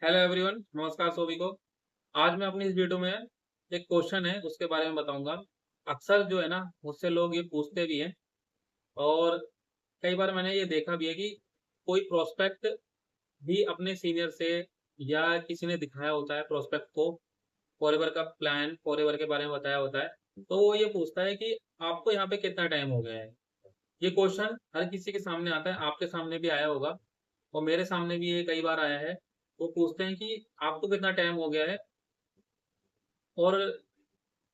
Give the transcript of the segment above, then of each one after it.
Hello everyone, नमस्कार सभी को। आज मैं अपनी इस वीडियो में एक क्वेश्चन है उसके बारे में बताऊंगा। अक्सर जो है ना मुझसे लोग ये पूछते भी हैं और कई बार मैंने ये देखा भी है कि कोई प्रोस्पेक्ट भी अपने सीनियर से या किसी ने दिखाया होता है प्रोस्पेक्ट को, फॉरएवर का प्लान फॉरएवर के बारे में बताया होता है, तो वो ये पूछता है कि आपको यहाँ पे कितना टाइम हो गया है। ये क्वेश्चन हर किसी के सामने आता है, आपके सामने भी आया होगा और मेरे सामने भी ये कई बार आया है। वो पूछते हैं कि आपको कितना टाइम हो गया है, और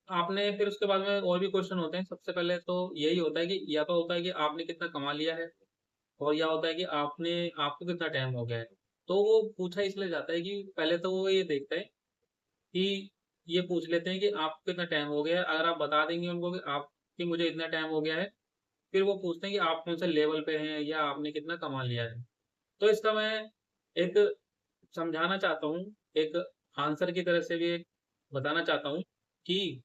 आपने फिर उसके बाद में और भी क्वेश्चन होते हैं। सबसे पहले तो यही होता है कि या तो होता है कि आपने कितना कमा लिया है, और या होता है कि आपने आपको कितना टाइम हो गया है। तो वो पूछा इसलिए जाता है कि पहले तो वो ये देखते हैं कि ये पूछ लेते हैं कि आपको कितना टाइम हो गया है। अगर आप बता देंगे उनको कि आपकी मुझे इतना टाइम हो गया है, फिर वो पूछते हैं कि आप कौन से लेवल पे हैं या आपने कितना कमा लिया है। तो इसका मैं एक समझाना चाहता हूँ, एक आंसर की तरह से भी एक बताना चाहता हूँ कि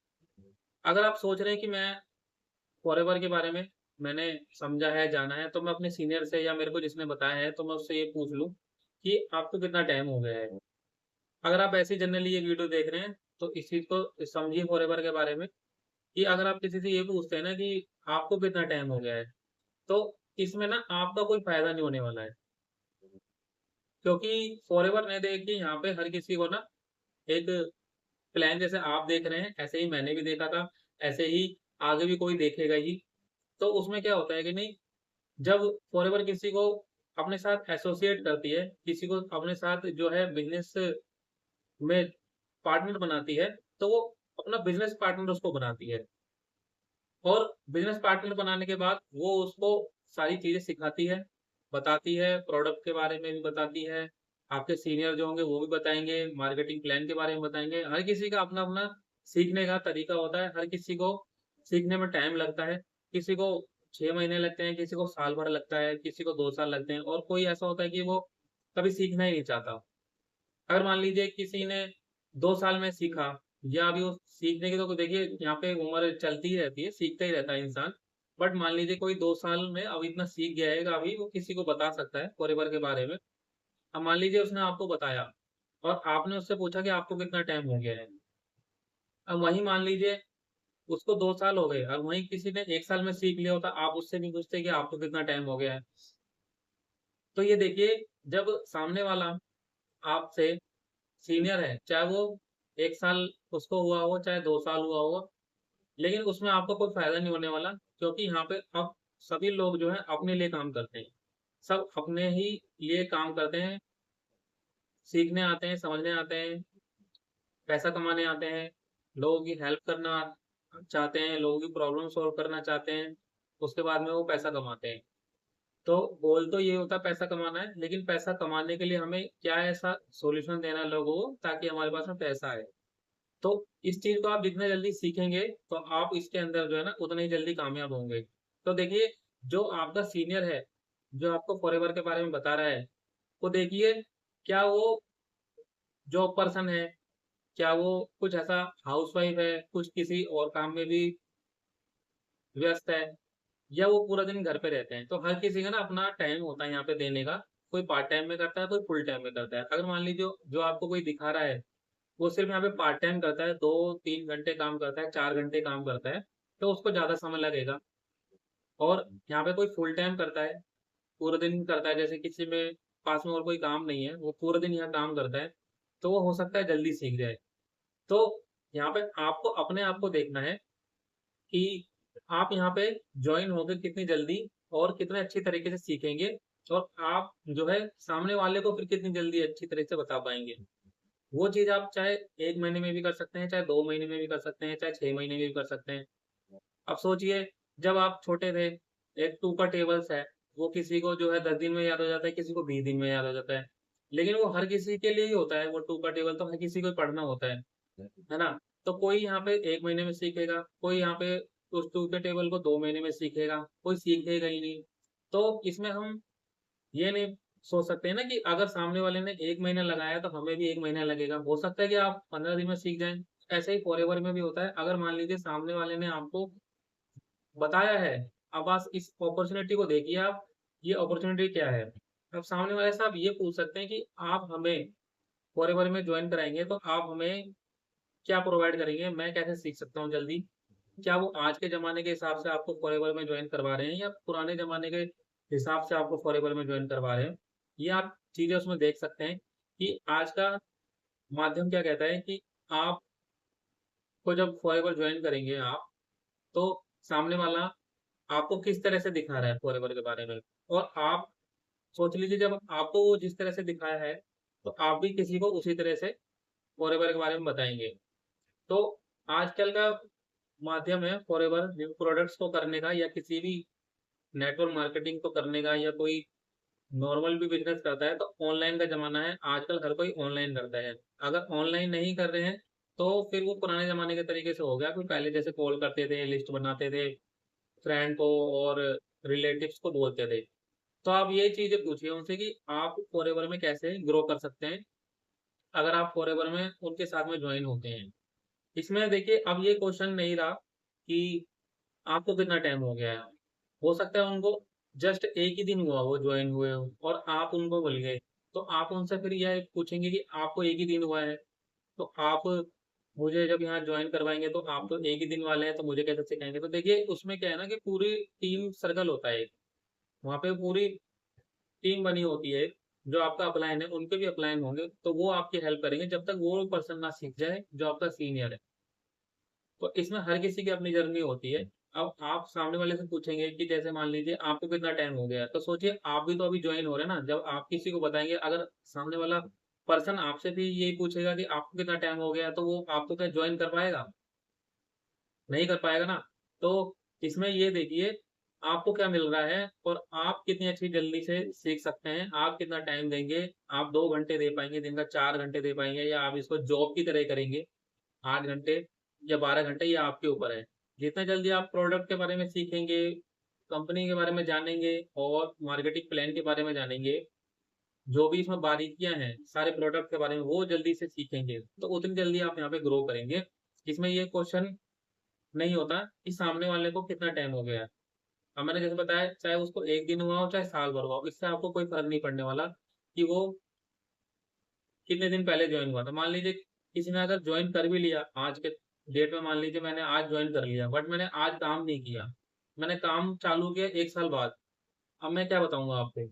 अगर आप सोच रहे हैं कि मैं फॉरएवर के बारे में मैंने समझा है, जाना है, तो मैं अपने सीनियर से या मेरे को जिसने बताया है तो मैं उससे ये पूछ लूँ कि आपको कितना टाइम हो गया है। अगर आप ऐसे जनरली ये वीडियो देख रहे हैं तो इस चीज़ को समझिए फॉरएवर के बारे में, कि अगर आप किसी से ये पूछते हैं ना कि आपको कितना टाइम हो गया है, तो इसमें ना आपका कोई फायदा नहीं होने वाला है। क्योंकि फॉरएवर ने देखिए यहाँ पे हर किसी को ना एक प्लान, जैसे आप देख रहे हैं ऐसे ही मैंने भी देखा था, ऐसे ही आगे भी कोई देखेगा ही। तो उसमें क्या होता है कि नहीं, जब फॉरएवर किसी को अपने साथ एसोसिएट करती है, किसी को अपने साथ जो है बिज़नेस में पार्टनर बनाती है, तो वो अपना बिज़नेस पार्टनर उसको बनाती है। और बिज़नेस पार्टनर बनाने के बाद वो उसको सारी चीज़ें सिखाती है, बताती है, प्रोडक्ट के बारे में भी बताती है, आपके सीनियर जो होंगे वो भी बताएँगे, मार्केटिंग प्लान के बारे में बताएँगे। हर किसी का अपना-अपना सीखने का तरीका होता है, हर किसी को सीखने में टाइम लगता है। किसी को 6 महीने लगते हैं, किसी को साल भर लगता है, किसी को 2 साल लगते हैं, और कोई ऐसा होता है कि वो कभी सीखना ही नहीं चाहता। अगर मान लीजिए किसी ने 2 साल में सीखा, या अभी वो सीखने की तो देखिए यहाँ पे उम्र चलती ही रहती है, सीखता ही रहता है इंसान। बट मान लीजिए कोई 2 साल में अब इतना सीख गया है कि अभी वो किसी को बता सकता है फॉरएवर के बारे में। अब मान लीजिए उसने आपको बताया और आपने उससे पूछा कि आपको कितना टाइम हो गया है। अब वहीं मान लीजिए उसको 2 साल हो गए और वहीं किसी ने 1 साल में सीख लिया होता, आप उससे नहीं पूछते कि आपको कितना टाइम हो गया है। तो ये देखिए, जब सामने वाला आपसे सीनियर है, चाहे वो 1 साल उसको हुआ हो, चाहे 2 साल हुआ हो, लेकिन उसमें आपको कोई फ़ायदा नहीं होने वाला, क्योंकि यहाँ पे अब सभी लोग जो हैं अपने लिए काम करते हैं। सब अपने ही लिए काम करते हैं, सीखने आते हैं, समझने आते हैं, पैसा कमाने आते हैं, लोगों की हेल्प करना चाहते हैं, लोगों की प्रॉब्लम सॉल्व करना चाहते हैं, उसके बाद में वो पैसा कमाते हैं। तो गोल तो ये होता है पैसा कमाना है, लेकिन पैसा कमाने के लिए हमें क्या ऐसा सॉल्यूशन देना है लोगों को ताकि हमारे पास में पैसा आए। तो इस चीज़ को आप जितना जल्दी सीखेंगे, तो आप इसके अंदर जो है ना उतना ही जल्दी कामयाब होंगे। तो देखिए, जो आपका सीनियर है, जो आपको फॉरएवर के बारे में बता रहा है, वो देखिए, क्या वो जॉब पर्सन है? क्या वो कुछ ऐसा हाउसवाइफ है, कुछ किसी और काम में भी व्यस्त है, या वो पूरा दिन घर पे रहते हैं? तो हर किसी का ना अपना टाइम होता है यहाँ पे देने का। कोई पार्ट टाइम में करता है, कोई फुल टाइम में करता है। अगर मान लीजिए जो आपको कोई दिखा रहा है, वो सिर्फ़ यहाँ पे पार्ट टाइम करता है, 2-3 घंटे काम करता है, 4 घंटे काम करता है, तो उसको ज़्यादा समय लगेगा। और यहाँ पे कोई फुल टाइम करता है, पूरे दिन करता है, जैसे किसी में पास में और कोई काम नहीं है, वो पूरे दिन यहाँ काम करता है, तो वो हो सकता है जल्दी सीख जाए। तो यहाँ पे आपको अपने आप को देखना है कि आप यहाँ पे जॉइन होके कितनी जल्दी और कितने अच्छी तरीके से सीखेंगे, और आप जो है सामने वाले को फिर कितनी जल्दी अच्छी तरह से बता पाएँगे। वो चीज़ आप चाहे 1 महीने में भी कर सकते हैं, चाहे 2 महीने में भी कर सकते हैं, चाहे 6 महीने में भी कर सकते हैं। अब सोचिए, जब आप छोटे थे, एक 2 का टेबल्स है, वो किसी को जो है 10 दिन में याद हो जाता है, किसी को 20 दिन में याद हो जाता है। लेकिन वो हर किसी के लिए ही होता है, वो 2 का टेबल तो हर किसी को ही पढ़ना होता है ना? तो कोई यहाँ पे 1 महीने में सीखेगा, कोई यहाँ पे उस 2 के टेबल को 2 महीने में सीखेगा, कोई सीखेगा ही नहीं। तो इसमें हम ये नहीं सोच सकते हैं ना कि अगर सामने वाले ने 1 महीना लगाया तो हमें भी 1 महीना लगेगा। हो सकता है कि आप 15 दिन में सीख जाएँ। ऐसे ही फॉरएवर में भी होता है। अगर मान लीजिए सामने वाले ने आपको बताया है, अब बस इस अपॉर्च्युनिटी को देखिए आप, ये अपॉर्च्युनिटी क्या है? अब सामने वाले से आप ये पूछ सकते हैं कि आप हमें फॉरएवर में ज्वाइन कराएंगे तो आप हमें क्या प्रोवाइड करेंगे, मैं कैसे सीख सकता हूँ जल्दी? क्या वो आज के ज़माने के हिसाब से आपको फॉरएवर में जॉइन करवा रहे हैं या पुराने ज़माने के हिसाब से आपको फॉरएवर में जॉइन करवा रहे हैं? ये आप चीज़ें उसमें देख सकते हैं कि आज का माध्यम क्या कहता है कि आपको जब फॉरएवर जॉइन करेंगे आप, तो सामने वाला आपको किस तरह से दिखा रहा है फॉरएवर के बारे में, और आप सोच लीजिए जब आपको वो जिस तरह से दिखाया है, तो आप भी किसी को उसी तरह से फॉरएवर के बारे में बताएँगे। तो आजकल का माध्यम है फॉरएवर न्यू प्रोडक्ट्स को करने का या किसी भी नेटवर्क मार्केटिंग को करने का, या कोई नॉर्मल भी बिज़नेस करता है तो ऑनलाइन का ज़माना है, आजकल हर कोई ऑनलाइन करता है। अगर ऑनलाइन नहीं कर रहे हैं, तो फिर वो पुराने ज़माने के तरीके से हो गया कि पहले जैसे कॉल करते थे, लिस्ट बनाते थे, फ्रेंड को और रिलेटिव्स को बोलते थे। तो आप ये चीज़ें पूछिए उनसे कि आप फॉरएवर में कैसे ग्रो कर सकते हैं, अगर आप फॉरएवर में उनके साथ में जॉइन होते हैं। इसमें देखिए अब ये क्वेश्चन नहीं रहा कि आपको कितना टाइम हो गया है। हो सकता है उनको जस्ट 1 ही दिन हुआ वो जॉइन हुए हो और आप उनको भूल गए। तो आप उनसे फिर यह पूछेंगे कि आपको 1 ही दिन हुआ है, तो आप मुझे जब यहाँ जॉइन करवाएँगे तो आप तो 1 ही दिन वाले हैं, तो मुझे कैसे सिखाएँगे? तो देखिए उसमें क्या है ना कि पूरी टीम सर्कल होता है एक। वहाँ पे पूरी टीम बनी होती है, जो आपका अपलाइन है, उनके भी अपलाइन होंगे, तो वो आपकी हेल्प करेंगे जब तक वो पर्सन ना सीख जाए जो आपका सीनियर है। तो इसमें हर किसी की अपनी जर्नी होती है। अब आप सामने वाले से पूछेंगे कि जैसे मान लीजिए आपको कितना टाइम हो गया है, तो सोचिए आप भी तो अभी जॉइन हो रहे हैं ना, जब आप किसी को बताएँगे अगर सामने वाला पर्सन आपसे भी यही पूछेगा कि आपको कितना टाइम हो गया है, तो वो आपको क्या जॉइन कर पाएगा? नहीं कर पाएगा ना। तो इसमें ये देखिए आपको क्या मिल रहा है और आप कितनी अच्छी जल्दी से सीख सकते हैं, आप कितना टाइम देंगे, आप 2 घंटे दे पाएँगे, दिन का 4 घंटे दे पाएँगे, या आप इसको जॉब की तरह करेंगे 8 घंटे या 12 घंटे, ये आपके ऊपर है। जितना जल्दी आप प्रोडक्ट के बारे में सीखेंगे, कंपनी के बारे में जानेंगे और मार्केटिंग प्लान के बारे में जानेंगे, जो भी इसमें बारीकियाँ हैं, सारे प्रोडक्ट के बारे में वो जल्दी से सीखेंगे, तो उतनी जल्दी आप यहाँ पे ग्रो करेंगे। इसमें ये क्वेश्चन नहीं होता कि सामने वाले को कितना टाइम हो गया है। अब मैंने जैसे बताया चाहे उसको 1 दिन हुआ हो, चाहे साल भर हुआ हो, इससे आपको कोई फ़र्क नहीं पड़ने वाला कि वो कितने दिन पहले जॉइन हुआ था। मान लीजिए किसी ने अगर जॉइन कर भी लिया आज के डेट में, मान लीजिए मैंने आज जॉइन कर लिया बट मैंने आज काम नहीं किया। मैंने काम चालू किया 1 साल बाद। अब मैं क्या बताऊँगा आपको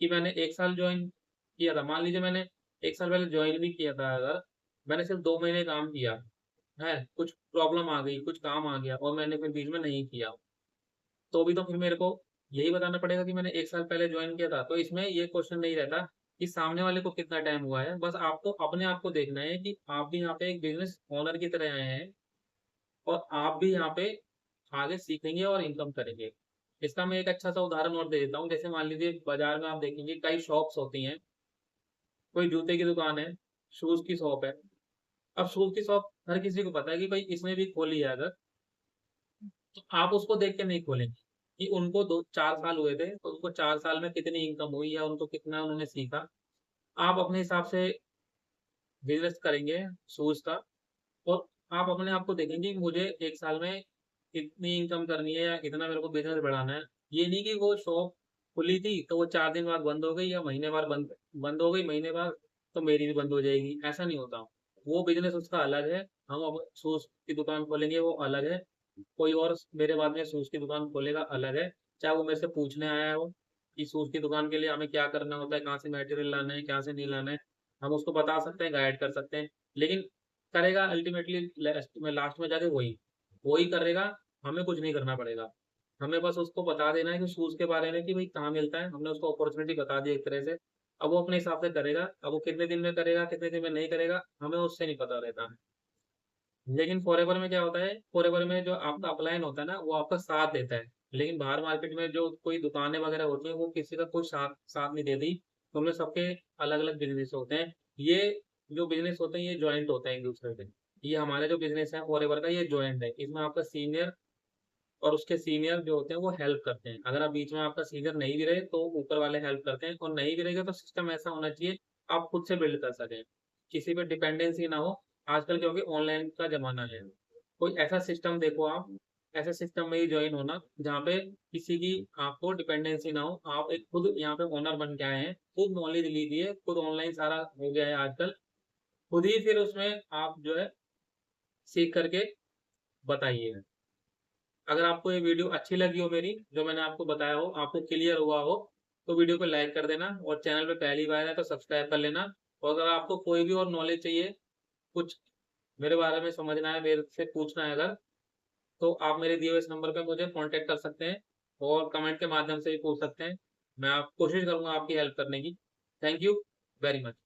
कि मैंने 1 साल जॉइन किया था। मान लीजिए मैंने 1 साल पहले जॉइन भी किया था, अगर मैंने सिर्फ़ 2 महीने काम किया, है, कुछ प्रॉब्लम आ गई, कुछ काम आ गया और मैंने फिर बीच में नहीं किया। तो भी तो फिर मेरे को यही बताना पड़ेगा कि मैंने 1 साल पहले जॉइन किया था। तो इसमें ये क्वेश्चन नहीं रहता कि सामने वाले को कितना टाइम हुआ है। बस आपको अपने आप को देखना है कि आप भी यहाँ पे एक बिज़नेस ओनर की तरह आए हैं और आप भी यहाँ पे आगे सीखेंगे और इनकम करेंगे। इसका मैं एक अच्छा-सा उदाहरण और दे देता हूँ। जैसे मान लीजिए बाज़ार में आप देखेंगे कई शॉप्स होती हैं। कोई जूते की दुकान है, शूज़ की शॉप है। अब शूज़ की शॉप हर किसी को पता है कि भाई इसने भी खोली है अगर, तो आप उसको देख के नहीं खोलेंगे कि उनको 2-4 साल हुए थे, तो उनको 4 साल में कितनी इनकम हुई या उनको कितना उन्होंने सीखा। आप अपने हिसाब से बिज़नेस करेंगे शूज़ का और आप अपने आप को देखेंगे कि मुझे 1 साल में इतनी इनकम करनी है या इतना मेरे को बिज़नेस बढ़ाना है। ये नहीं कि वो शॉप खुली थी, तो वो 4 दिन बाद बंद हो गई या महीने बाद बंद बंद हो गई, महीने बाद तो मेरी भी बंद हो जाएगी, ऐसा नहीं होता। वो बिज़नेस उसका अलग है, हम अब शूज़ की दुकान खोलेंगे वो अलग है। कोई और मेरे बाद में शूज़ की दुकान खोलेगा अलग है। चाहे वो मेरे से पूछने आया हो कि शूज़ की दुकान के लिए हमें क्या करना होता है, कहाँ से मटेरियल लाना है, कहाँ से नहीं लाना है। हम उसको बता सकते हैं, गाइड कर सकते हैं। लेकिन करेगा अल्टीमेटली लास्ट में जाके वही। वही करेगा, हमें कुछ नहीं करना पड़ेगा। हमें बस उसको बता देना है कि शूज़ के बारे में कि भई कहाँ मिलता है। हमने उसको अपॉर्च्युनिटी बता दी एक तरह से। अब वो अपने हिसाब से करेगा। अब वो कितने दिन में करेगा, कितने दिन में नहीं करेगा, हमें उससे नहीं पता रहता है। लेकिन फॉरएवर में क्या होता है, फॉरएवर में जो आपका अपलाइन होता है ना, वो आपका साथ देता है। लेकिन बाहर मार्केट में जो कोई दुकानें वगैरह होती हैं, वो किसी का कोई साथ साथ नहीं देती। तो उनमें सबके अलग-अलग बिज़नेस होते हैं। ये जो बिज़नेस होते हैं, ये जॉइंट होते हैं एक-दूसरे से। ये हमारा जो बिज़नेस है फॉरएवर का, ये जॉइंट है। इसमें आपका सीनियर और उसके सीनियर जो होते हैं, वो हेल्प करते हैं। अगर आप बीच में आपका सीनियर नहीं भी रहे, तो ऊपर वाले हेल्प करते हैं और नहीं भी रहेगा, तो सिस्टम ऐसा होना चाहिए, आप खुद से बिल्ड कर सकें। किसी पे डिपेंडेंसी ना हो। आजकल क्योंकि ऑनलाइन का ज़माना है। कोई ऐसा सिस्टम देखो आप, ऐसे सिस्टम में ही जॉइन होना, जहाँ पे किसी की आपको डिपेंडेंसी ना हो। आप एक खुद यहाँ पे ओनर बन के आए हैं, खुद नॉलेज लीजिए, खुद ऑनलाइन सारा हो गया है आजकल। खुद ही फिर उसमें आप जो है सीख करके बताइए। अगर आपको ये वीडियो अच्छी लगी हो मेरी, जो मैंने आपको बताया हो, आपको क्लियर हुआ हो, तो वीडियो को लाइक कर देना और चैनल पे पहली बार है तो सब्सक्राइब कर लेना। और अगर आपको कोई भी और नॉलेज चाहिए, कुछ मेरे बारे में समझना है, मेरे से पूछना है अगर, तो आप मेरे दिए हुए इस नंबर पे मुझे कांटेक्ट कर सकते हैं और कमेंट के माध्यम से भी पूछ सकते हैं। मैं आप कोशिश करूंगा आपकी हेल्प करने की। Thank you very much.